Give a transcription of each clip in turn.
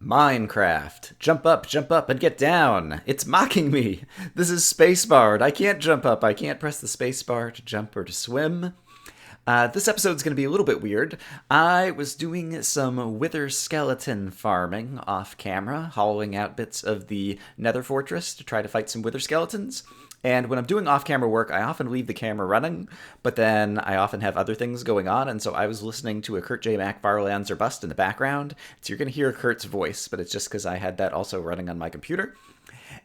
Minecraft. Jump up, and get down. It's mocking me. This is spacebarred. I can't jump up. I can't press the spacebar to jump or to swim. This episode's going to be a little bit weird. I was doing some wither skeleton farming off camera, hollowing out bits of the nether fortress to try to fight some wither skeletons. And when I'm doing off camera work, I often leave the camera running, but then I often have other things going on. And so I was listening to a Kurt J. McFarlane's or Bust in the background. So you're going to hear Kurt's voice, but it's just because I had that also running on my computer.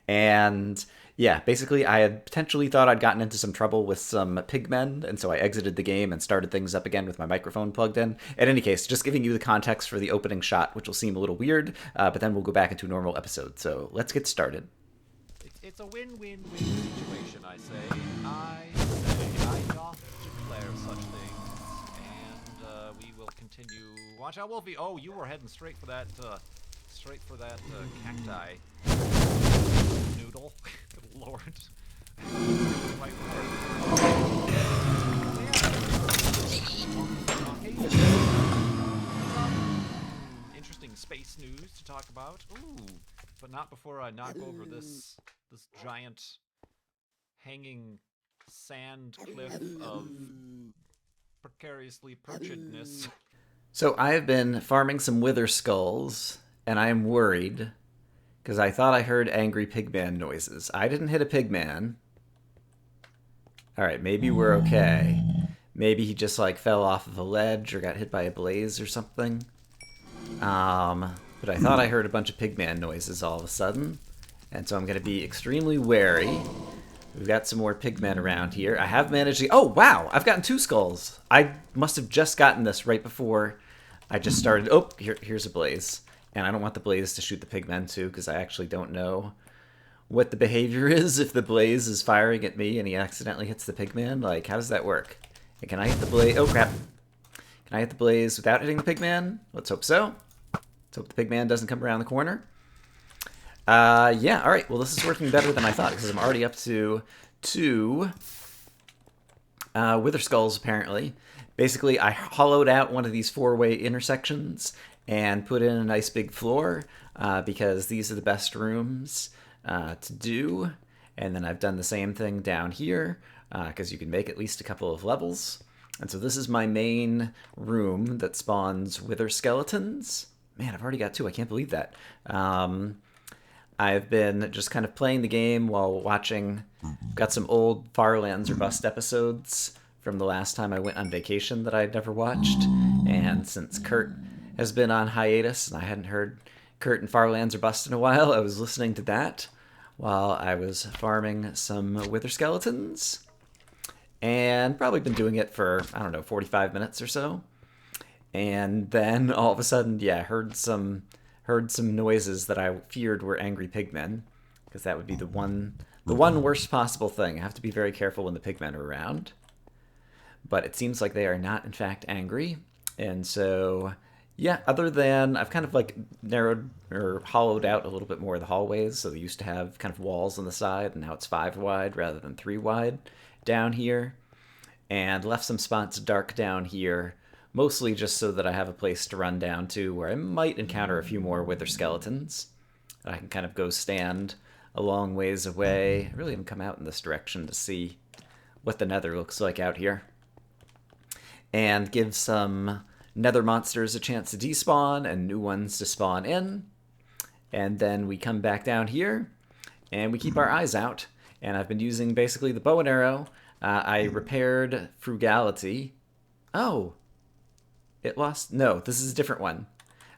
And yeah, basically, I had potentially thought I'd gotten into some trouble with some pigmen, and so I exited the game and started things up again with my microphone plugged in. In any case, just giving you the context for the opening shot, which will seem a little weird, but then we'll go back into a normal episode. So let's get started. It's a win-win-win situation, I say. I doth declare such things, and we will continue. Watch out, Wolfie! Oh, you were heading straight for that cacti noodle. Lord. Right interesting space news to talk about. Ooh, but not before I knock over this giant hanging sand cliff of precariously perchedness. So I have been farming some wither skulls, and I am worried because I thought I heard angry pigman noises. I didn't hit a pigman. All right, maybe we're okay. Maybe he just like fell off of a ledge or got hit by a blaze or something. But I thought I heard a bunch of pigman noises all of a sudden, and so I'm going to be extremely wary. We've got some more pigmen around here. I have managed to... Oh, wow! I've gotten 2 skulls. I must have just gotten this right before I just started... Oh, here's a blaze. And I don't want the blaze to shoot the pigmen too, because I actually don't know what the behavior is if the blaze is firing at me and he accidentally hits the pigman. Like, how does that work? And can I hit the blaze? Oh, crap. Can I hit the blaze without hitting the pigman? Let's hope so. Let's hope the pigman doesn't come around the corner. Yeah, alright. Well, this is working better than I thought, because I'm already up to 2 wither skulls, apparently. Basically, I hollowed out one of these 4-way intersections and put in a nice big floor, because these are the best rooms to do. And then I've done the same thing down here, because you can make at least a couple of levels. And so this is my main room that spawns wither skeletons. Man, I've already got 2. I can't believe that. I've been just kind of playing the game while watching. Got some old Farlands or Bust episodes from the last time I went on vacation that I'd never watched. And since Kurt has been on hiatus and I hadn't heard Kurt and Farlands or Bust in a while, I was listening to that while I was farming some wither skeletons. And probably been doing it for, I don't know, 45 minutes or so. And then all of a sudden, yeah, heard some noises that I feared were angry pigmen, because that would be the one worst possible thing. I have to be very careful when the pigmen are around. But it seems like they are not, in fact, angry. And so, yeah, other than I've kind of like narrowed or hollowed out a little bit more of the hallways. So they used to have kind of walls on the side, and now it's 5 wide rather than 3 wide down here. And left some spots dark down here, mostly just so that I have a place to run down to where I might encounter a few more wither skeletons. And I can kind of go stand a long ways away. I really haven't come out in this direction to see what the nether looks like out here. And give some nether monsters a chance to despawn and new ones to spawn in. And then we come back down here and we keep our eyes out. And I've been using basically the bow and arrow. I repaired frugality. Oh, it lost... No, this is a different one.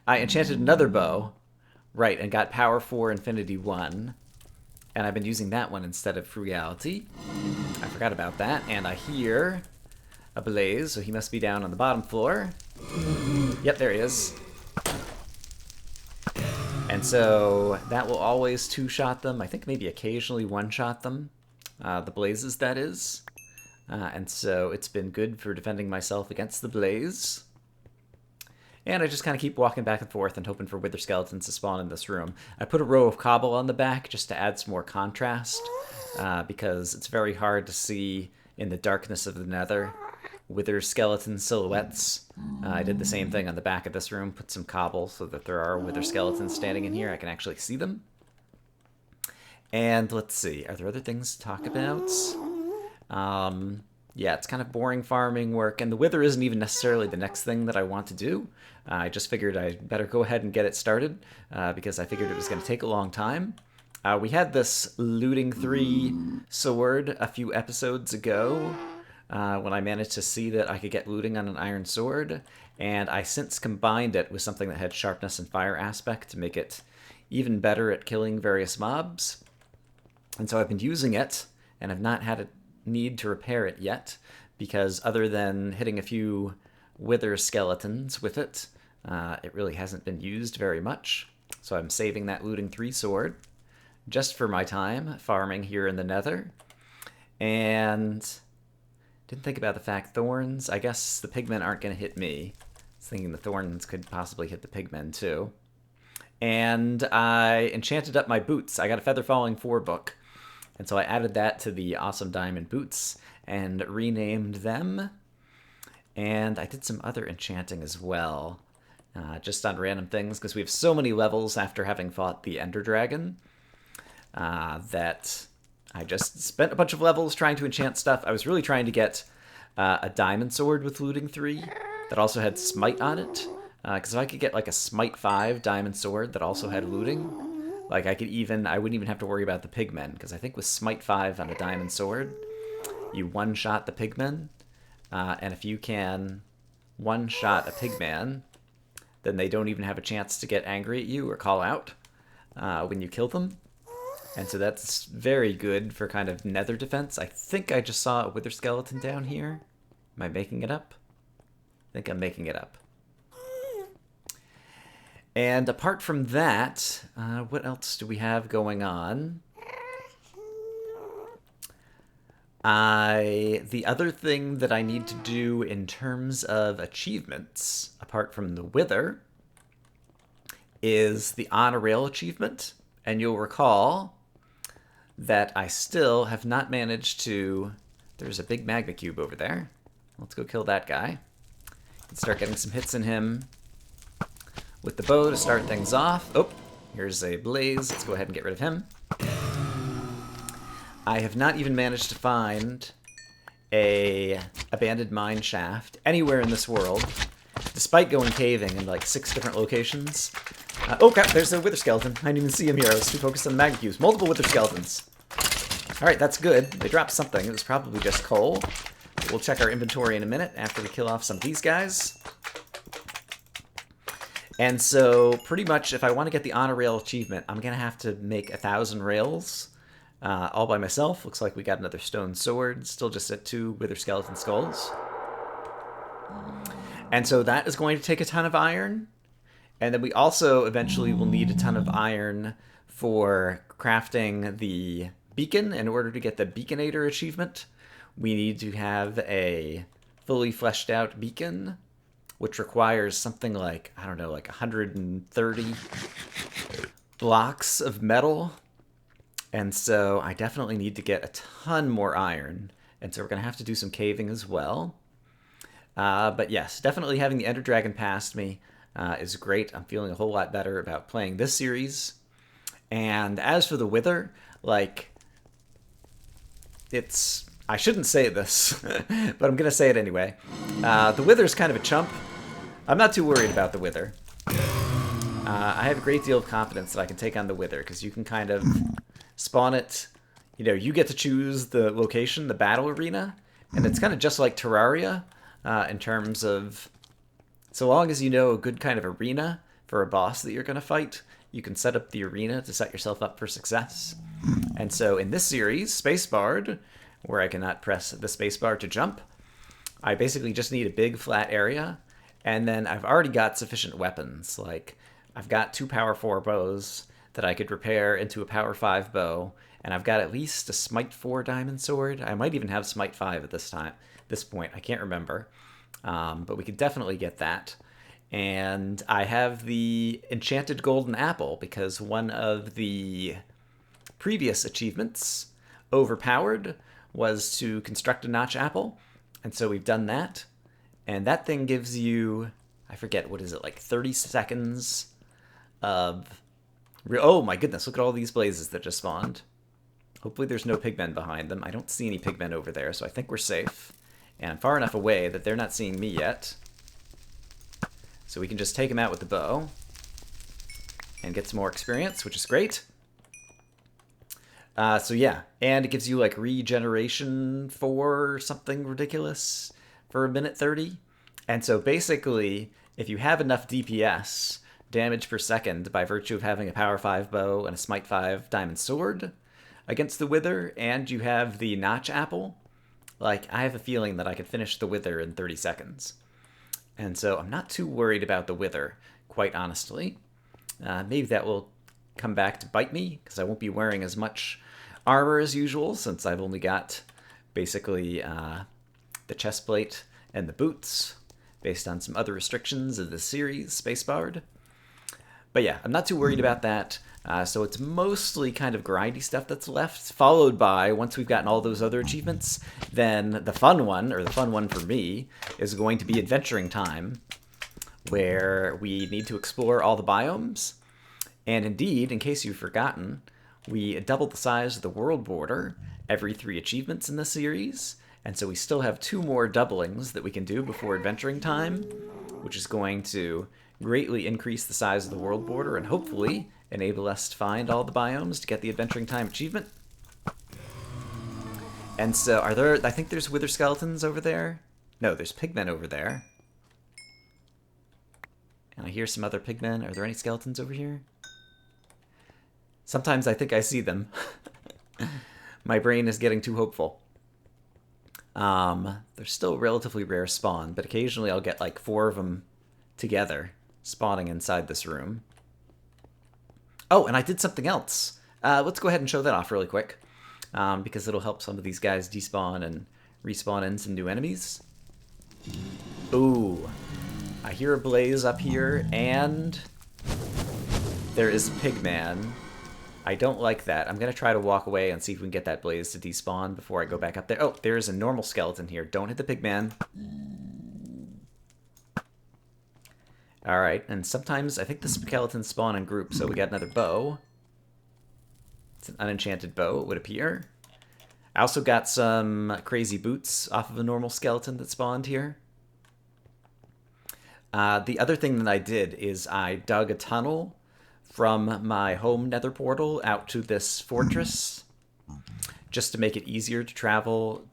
I enchanted another bow. Right, and got power 4, infinity 1. And I've been using that one instead of frugality. I forgot about that. And I hear a blaze, so he must be down on the bottom floor. Yep, there he is. And so that will always 2-shot them. I think maybe occasionally 1-shot them. The blazes, that is. And so it's been good for defending myself against the blaze. And I just kind of keep walking back and forth and hoping for wither skeletons to spawn in this room. I put a row of cobble on the back just to add some more contrast, because it's very hard to see in the darkness of the nether wither skeleton silhouettes. I did the same thing on the back of this room, put some cobble so that there are wither skeletons standing in here. I can actually see them. And let's see, are there other things to talk about? Yeah, it's kind of boring farming work, and the wither isn't even necessarily the next thing that I want to do. I just figured I'd better go ahead and get it started, because I figured it was going to take a long time. We had this looting 3 sword a few episodes ago, when I managed to see that I could get looting on an iron sword, and I since combined it with something that had sharpness and fire aspect to make it even better at killing various mobs. And so I've been using it, and I've not had a need to repair it yet, because other than hitting a few wither skeletons with it, it really hasn't been used very much. So I'm saving that looting 3 sword just for my time farming here in the nether. And didn't think about the fact thorns. I guess the pigmen aren't going to hit me. I was thinking the thorns could possibly hit the pigmen too. And I enchanted up my boots. I got a Feather Falling 4 book. And so I added that to the awesome diamond boots and renamed them. And I did some other enchanting as well, just on random things, because we have so many levels after having fought the Ender Dragon that I just spent a bunch of levels trying to enchant stuff. I was really trying to get a diamond sword with looting 3 that also had smite on it, because if I could get like a smite 5 diamond sword that also had looting, like I wouldn't even have to worry about the pigmen, because I think with smite 5 on a diamond sword, you one-shot the pigmen, and if you can one-shot a pigman, then they don't even have a chance to get angry at you or call out when you kill them. And so that's very good for kind of nether defense. I think I just saw a wither skeleton down here. Am I making it up? I think I'm making it up. And apart from that, what else do we have going on? The other thing that I need to do in terms of achievements, apart from the wither, is the on a rail achievement. And you'll recall that I still have not managed to... There's a big magma cube over there. Let's go kill that guy. Let's start getting some hits in him with the bow to start things off. Oh, here's a blaze. Let's go ahead and get rid of him. I have not even managed to find a abandoned mine shaft anywhere in this world, despite going caving in like 6 different locations. Oh crap, there's a wither skeleton. I didn't even see him here. I was too focused on the magma cubes. Multiple wither skeletons. Alright, that's good. They dropped something. It was probably just coal. But we'll check our inventory in a minute after we kill off some of these guys. And so, pretty much, if I want to get the on a rail achievement, I'm going to have to make 1,000 rails all by myself. Looks like we got another stone sword, still just at 2 wither skeleton skulls. And so that is going to take a ton of iron. And then we also eventually will need a ton of iron for crafting the beacon. In order to get the Beaconator achievement, we need to have a fully fleshed out beacon, which requires something like, I don't know, like 130 blocks of metal. And so I definitely need to get a ton more iron. And so we're going to have to do some caving as well. But yes, definitely having the Ender Dragon past me is great. I'm feeling a whole lot better about playing this series. And as for the Wither, like, I shouldn't say this, but I'm going to say it anyway. The Wither's kind of a chump. I'm not too worried about the Wither. I have a great deal of confidence that I can take on the Wither, because you can kind of spawn it. You know, you get to choose the location, the battle arena, and it's kind of just like Terraria in terms of, so long as you know a good kind of arena for a boss that you're going to fight, you can set up the arena to set yourself up for success. And so in this series, SPACEBARR'D, where I cannot press the spacebar to jump, I basically just need a big flat area, and then I've already got sufficient weapons. Like, I've got 2 power 4 bows that I could repair into a power 5 bow, and I've got at least a smite 4 diamond sword. I might even have smite 5 at this point. I can't remember. But we could definitely get that. And I have the enchanted golden apple, because one of the previous achievements, overpowered, was to construct a notch apple. And so we've done that. And that thing gives you, I forget, what is it, like 30 seconds of... Oh my goodness, look at all these blazes that just spawned. Hopefully there's no pigmen behind them. I don't see any pigmen over there, so I think we're safe. And I'm far enough away that they're not seeing me yet. So we can just take them out with the bow and get some more experience, which is great. So yeah, and it gives you like regeneration for something ridiculous for a minute 30. And so basically, if you have enough DPS, damage per second, by virtue of having a power 5 bow and a smite 5 diamond sword against the wither, and you have the notch apple, like, I have a feeling that I could finish the wither in 30 seconds. And so I'm not too worried about the wither, quite honestly. Maybe that will come back to bite me, because I won't be wearing as much armor as usual, since I've only got basically the chest plate and the boots, based on some other restrictions of the series, SPACEBARR'D. But yeah, I'm not too worried about that. So it's mostly kind of grindy stuff that's left, followed by, once we've gotten all those other achievements, then the fun one, or the fun one for me, is going to be adventuring time, where we need to explore all the biomes. And indeed, in case you've forgotten, we doubled the size of the world border every 3 achievements in the series, and so we still have 2 more doublings that we can do before adventuring time, which is going to greatly increase the size of the world border and hopefully enable us to find all the biomes to get the adventuring time achievement. And so are there, I think there's wither skeletons over there. No, there's pigmen over there. And I hear some other pigmen. Are there any skeletons over here? Sometimes I think I see them. My brain is getting too hopeful. They're still relatively rare spawn, but occasionally I'll get like 4 of them together spawning inside this room. Oh, and I did something else. Let's go ahead and show that off really quick, because it'll help some of these guys despawn and respawn in some new enemies. Ooh, I hear a blaze up here, and there is Pigman. I don't like that. I'm going to try to walk away and see if we can get that blaze to despawn before I go back up there. Oh, there's a normal skeleton here. Don't hit the Pigman. Alright, and sometimes I think the skeletons spawn in groups, so we got another bow. It's an unenchanted bow, it would appear. I also got some crazy boots off of a normal skeleton that spawned here. The other thing that I did is I dug a tunnel from my home nether portal out to this fortress, just to make it easier to travel,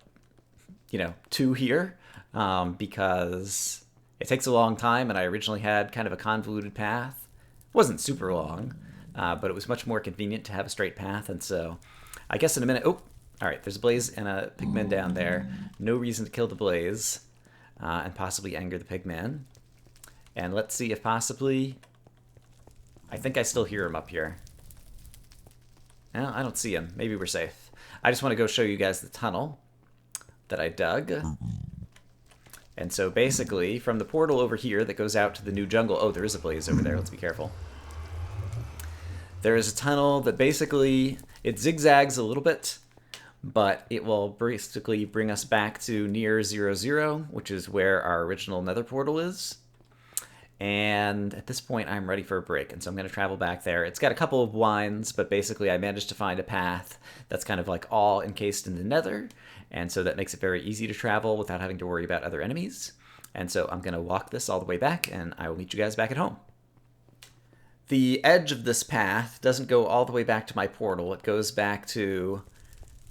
you know, to here, because it takes a long time, and I originally had kind of a convoluted path. It wasn't super long, but it was much more convenient to have a straight path, and so I guess in a minute... Oh, alright, there's a blaze and a pigman down there. No reason to kill the blaze, and possibly anger the pigman. And let's see if possibly... I think I still hear him up here. No, I don't see him. Maybe we're safe. I just want to go show you guys the tunnel that I dug. And so basically, from the portal over here that goes out to the new jungle... Oh, there is a blaze over there. Let's be careful. There is a tunnel that basically... It zigzags a little bit, but it will basically bring us back to near 0, which is where our original nether portal is. And at this point, I'm ready for a break, and so I'm going to travel back there. It's got a couple of winds, but basically I managed to find a path that's kind of like all encased in the nether, and so that makes it very easy to travel without having to worry about other enemies. And so I'm going to walk this all the way back, and I will meet you guys back at home. The edge of this path doesn't go all the way back to my portal. It goes back to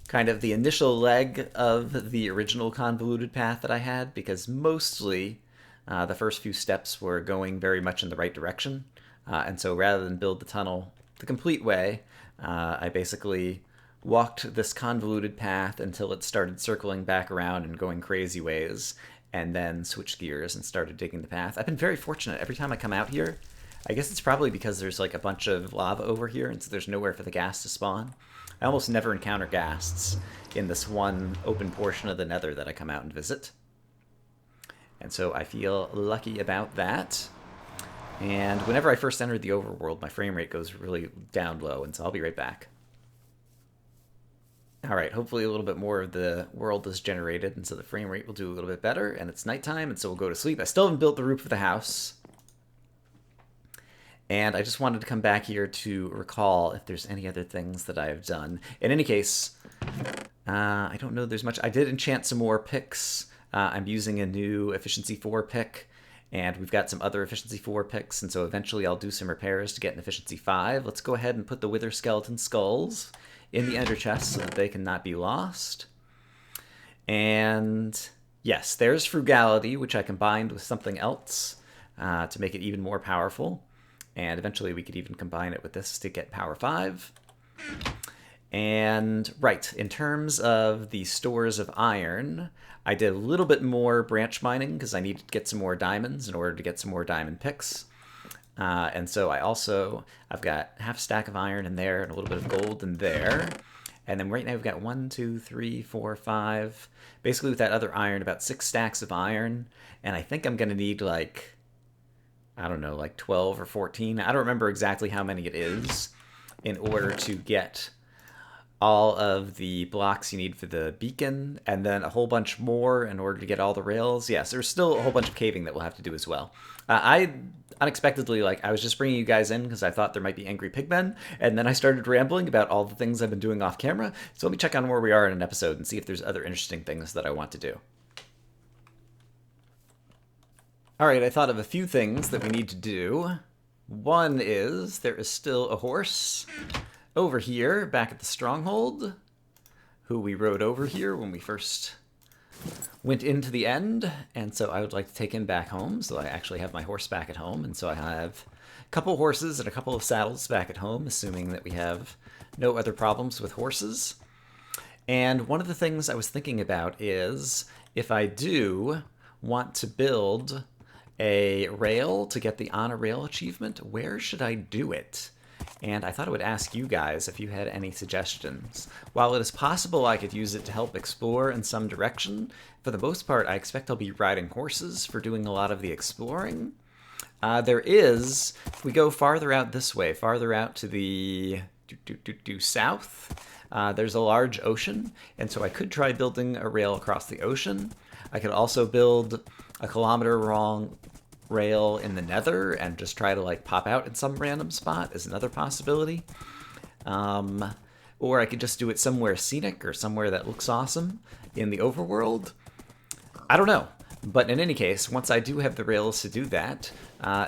kind of the initial leg of the original convoluted path that I had, because mostly... the first few steps were going very much in the right direction, and so rather than build the tunnel the complete way, I basically walked this convoluted path until it started circling back around and going crazy ways, and then switched gears and started digging the path. I've been very fortunate every time I come out here. I guess it's probably because there's like a bunch of lava over here, and so there's nowhere for the ghast to spawn. I almost never encounter ghasts in this one open portion of the nether that I come out and visit. And so I feel lucky about that. And whenever I first entered the overworld, my frame rate goes really down low, and so I'll be right back. All right, hopefully a little bit more of the world is generated, and so the frame rate will do a little bit better, and it's nighttime, and so we'll go to sleep. I still haven't built the roof of the house. And I just wanted to come back here to recall if there's any other things that I have done. In any case, I don't know there's much. I did enchant some more picks. I'm using a new efficiency 4 pick, and we've got some other efficiency 4 picks, and so eventually I'll do some repairs to get an efficiency 5. Let's go ahead and put the wither skeleton skulls in the ender chest so that they cannot be lost. And yes, there's frugality, which I combined with something else to make it even more powerful. And eventually we could even combine it with this to get power 5. And right, in terms of the stores of iron, I did a little bit more branch mining because I needed to get some more diamonds in order to get some more diamond picks. And so I've got half a stack of iron in there and a little bit of gold in there. And then right now we've got 1, 2, 3, 4, 5. Basically with that other iron, about 6 stacks of iron. And I think I'm going to need like, I don't know, like 12 or 14. I don't remember exactly how many it is in order to get all of the blocks you need for the beacon, and then a whole bunch more in order to get all the rails. Yes, there's still a whole bunch of caving that we'll have to do as well. I unexpectedly, I was just bringing you guys in because I thought there might be angry pigmen, and then I started rambling about all the things I've been doing off camera. So let me check on where we are in an episode and see if there's other interesting things that I want to do. All right, I thought of a few things that we need to do. One is there is still a horse over here back at the stronghold who we rode over here when we first went into the end, and so I would like to take him back home. So I actually have my horse back at home, and so I have a couple horses and a couple of saddles back at home, assuming that we have no other problems with horses. And one of the things I was thinking about is if I do want to build a rail to get the On a Rail achievement, where should I do it? And I thought I would ask you guys if you had any suggestions. While it is possible I could use it to help explore in some direction, for the most part I expect I'll be riding horses for doing a lot of the exploring. There is, if we go farther out this way, farther out to the south, there's a large ocean, and so I could try building a rail across the ocean. I could also build a kilometer-long rail in the nether and just try to like pop out in some random spot is another possibility. Or I could just do it somewhere scenic or somewhere that looks awesome in the overworld. I don't know. But in any case, once I do have the rails to do that,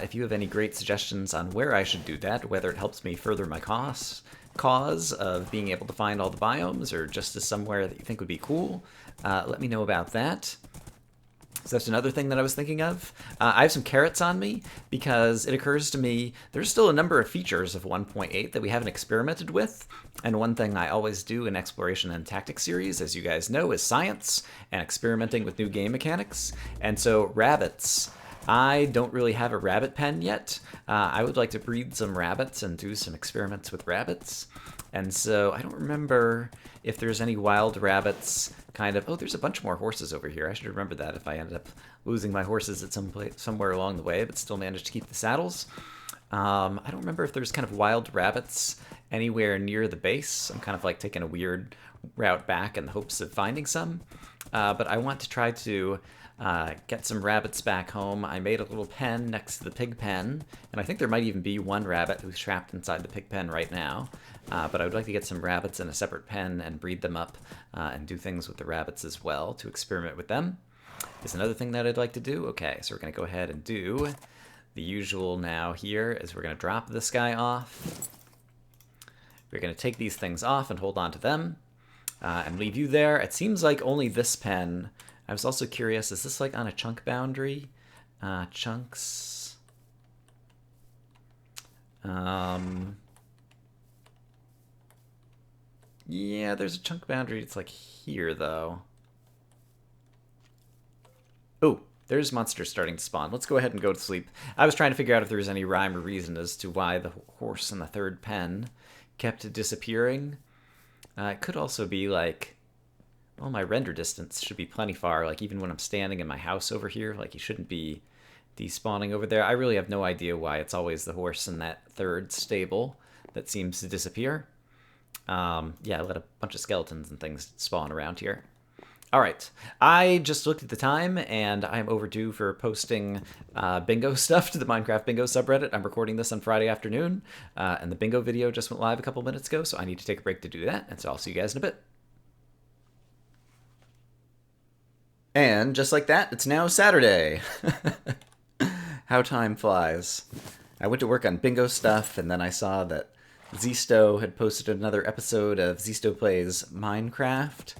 if you have any great suggestions on where I should do that, whether it helps me further my cause of being able to find all the biomes or just as somewhere that you think would be cool, let me know about that. So that's another thing that I was thinking of. I have some carrots on me because it occurs to me there's still a number of features of 1.8 that we haven't experimented with. And one thing I always do in Exploration and Tactics series, as you guys know, is science and experimenting with new game mechanics. And so rabbits. I don't really have a rabbit pen yet. I would like to breed some rabbits and do some experiments with rabbits. And so I don't remember if there's any wild rabbits kind of... Oh, there's a bunch more horses over here. I should remember that if I ended up losing my horses at somewhere along the way, but still managed to keep the saddles. I don't remember if there's kind of wild rabbits anywhere near the base. I'm kind of like taking a weird route back in the hopes of finding some. But I want to try to get some rabbits back home. I made a little pen next to the pig pen, and I think there might even be one rabbit who's trapped inside the pig pen right now. But I would like to get some rabbits in a separate pen and breed them up and do things with the rabbits as well to experiment with them. Is another thing that I'd like to do. Okay, so we're going to go ahead and do the usual now here is we're going to drop this guy off. We're going to take these things off and hold on to them and leave you there. It seems like only this pen... I was also curious, is this like on a chunk boundary? Chunks. Yeah, there's a chunk boundary. It's like here, though. Oh, there's monsters starting to spawn. Let's go ahead and go to sleep. I was trying to figure out if there was any rhyme or reason as to why the horse in the third pen kept disappearing. It could also be like... Well, my render distance should be plenty far. Like, even when I'm standing in my house over here, like, he shouldn't be despawning over there. I really have no idea why it's always the horse in that third stable that seems to disappear. Yeah, I let a bunch of skeletons and things spawn around here. All right, I just looked at the time, and I'm overdue for posting bingo stuff to the Minecraft Bingo subreddit. I'm recording this on Friday afternoon, and the bingo video just went live a couple minutes ago, so I need to take a break to do that, and so I'll see you guys in a bit. And just like that, it's now Saturday. How time flies. I went to work on bingo stuff, and then I saw that Zisto had posted another episode of Zisto Plays Minecraft,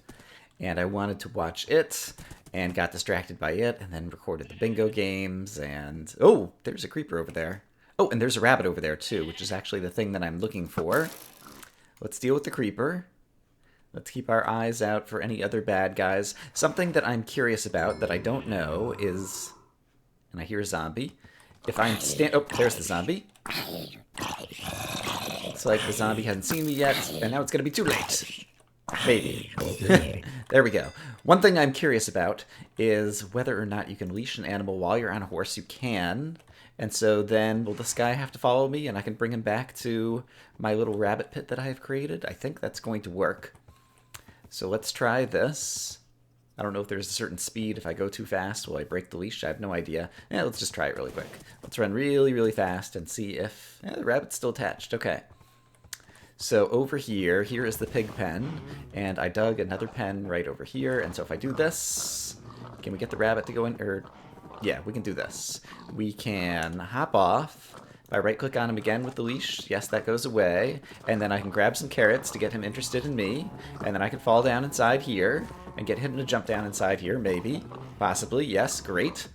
and I wanted to watch it, and got distracted by it, and then recorded the bingo games, and... Oh, there's a creeper over there. Oh, and there's a rabbit over there, too, which is actually the thing that I'm looking for. Let's deal with the creeper. Let's keep our eyes out for any other bad guys. Something that I'm curious about that I don't know is... And I hear a zombie. If I'm oh, there's the zombie. Looks like the zombie hasn't seen me yet, and now it's going to be too late. Maybe. There we go. One thing I'm curious about is whether or not you can leash an animal while you're on a horse. You can. And so then, will this guy have to follow me, and I can bring him back to my little rabbit pit that I have created? I think that's going to work. So let's try this. I don't know if there's a certain speed. If I go too fast, will I break the leash? I have no idea. Let's just try it really quick. Let's run really, really fast and see if... the rabbit's still attached. Okay. So over here is the pig pen, and I dug another pen right over here, and so if I do this, can we get the rabbit to go in? Or, yeah, we can do this. We can hop off by right-click on him again with the leash. Yes, that goes away, and then I can grab some carrots to get him interested in me, and then I can fall down inside here and get him to jump down inside here, maybe, possibly, yes, great.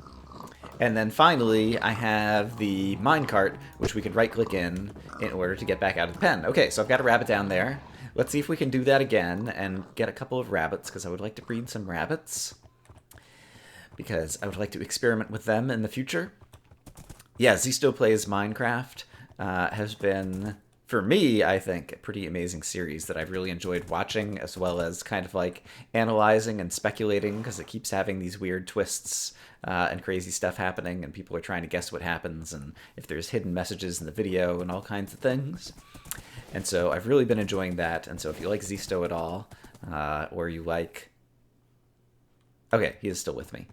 And then finally, I have the minecart, which we can right-click in order to get back out of the pen. Okay, so I've got a rabbit down there. Let's see if we can do that again and get a couple of rabbits, because I would like to breed some rabbits. Because I would like to experiment with them in the future. Yeah, Zisto Plays Minecraft has been, for me, I think, a pretty amazing series that I've really enjoyed watching, as well as kind of like analyzing and speculating, because it keeps having these weird twists and crazy stuff happening, and people are trying to guess what happens, and if there's hidden messages in the video, and all kinds of things. And so I've really been enjoying that, and so if you like Zisto at all, or you like... Okay, he is still with me.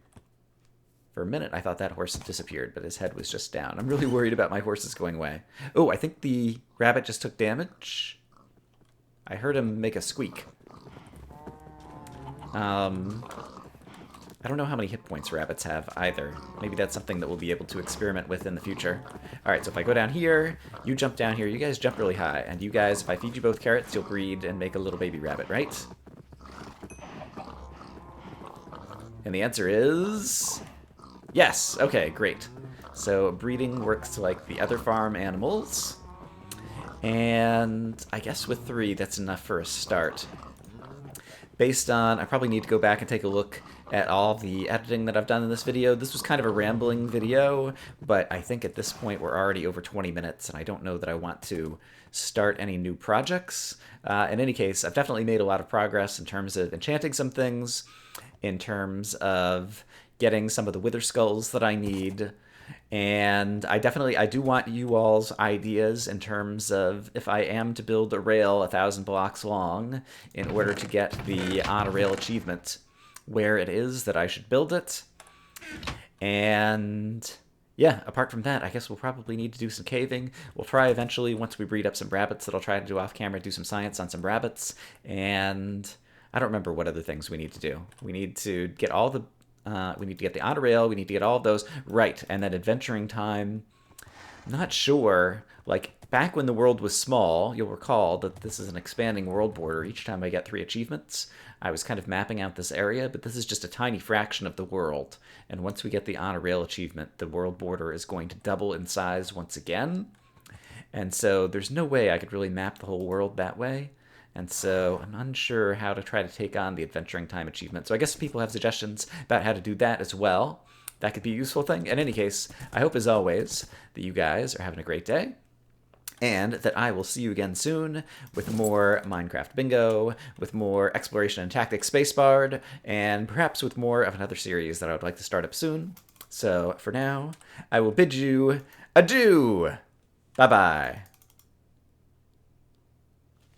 For a minute, I thought that horse had disappeared, but his head was just down. I'm really worried about my horses going away. Oh, I think the rabbit just took damage. I heard him make a squeak. I don't know how many hit points rabbits have either. Maybe that's something that we'll be able to experiment with in the future. Alright, so if I go down here, you jump down here, you guys jump really high, and you guys, if I feed you both carrots, you'll breed and make a little baby rabbit, right? And the answer is... yes! Okay, great. So breeding works like the other farm animals. And I guess with 3, that's enough for a start. Based on... I probably need to go back and take a look at all the editing that I've done in this video. This was kind of a rambling video, but I think at this point we're already over 20 minutes, and I don't know that I want to start any new projects. In any case, I've definitely made a lot of progress in terms of enchanting some things, in terms of getting some of the wither skulls that I need, and I do want you all's ideas in terms of if I am to build a rail 1,000 blocks long in order to get the on a rail achievement, where it is that I should build it. And yeah, apart from that, I guess we'll probably need to do some caving. We'll try eventually, once we breed up some rabbits that I'll try to do off camera, do some science on some rabbits, and I don't remember what other things we need to do. We need to get all the we need to get the on a rail, we need to get all of those. Right, and then adventuring time, not sure, like back when the world was small, you'll recall that this is an expanding world border. Each time I get 3 achievements, I was kind of mapping out this area, but this is just a tiny fraction of the world. And once we get the on a rail achievement, the world border is going to double in size once again. And so there's no way I could really map the whole world that way. And so I'm unsure how to try to take on the adventuring time achievement. So I guess if people have suggestions about how to do that as well, that could be a useful thing. In any case, I hope as always that you guys are having a great day, and that I will see you again soon with more Minecraft Bingo, with more Exploration and Tactics SPACEBARR'D, and perhaps with more of another series that I would like to start up soon. So for now, I will bid you adieu! Bye-bye.